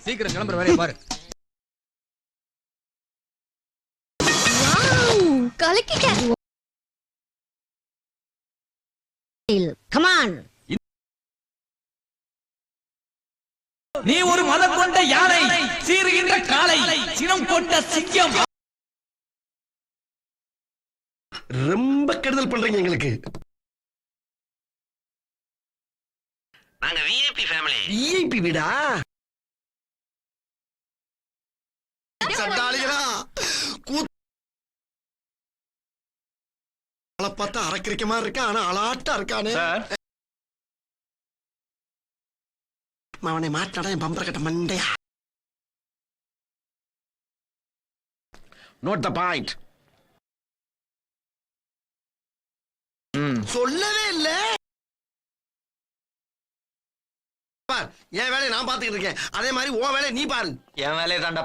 சீக்கிரம் கிளம்புற வேலையை பாரு. கலக்கிட்ட. Come on. நீ ஒரு மதம் கொண்ட யானை, சீறுகின்ற காளை, சினம் கொண்ட சிங்கம். ரொம்ப கெடுதல் பண்றீங்க எங்களுக்கு. நாங்க விஐபி ஃபேமிலி. விஐபி வீடா? சண்டாளிகளா பார்த்தா அரக்கிரிக்க மாதிரி இருக்கா, ஆனா அலாட்டா இருக்கானே. அவனை மாட்டாடா என் பம்பர கட்ட மண்டையா. Note the point. சொல்லவே இல்ல. என் வேலையை நான் பாத்துக்கிட்டு இருக்கேன், அதே மாதிரி உன் வேலையை நீ பாரு. என் வேலையை தாண்டா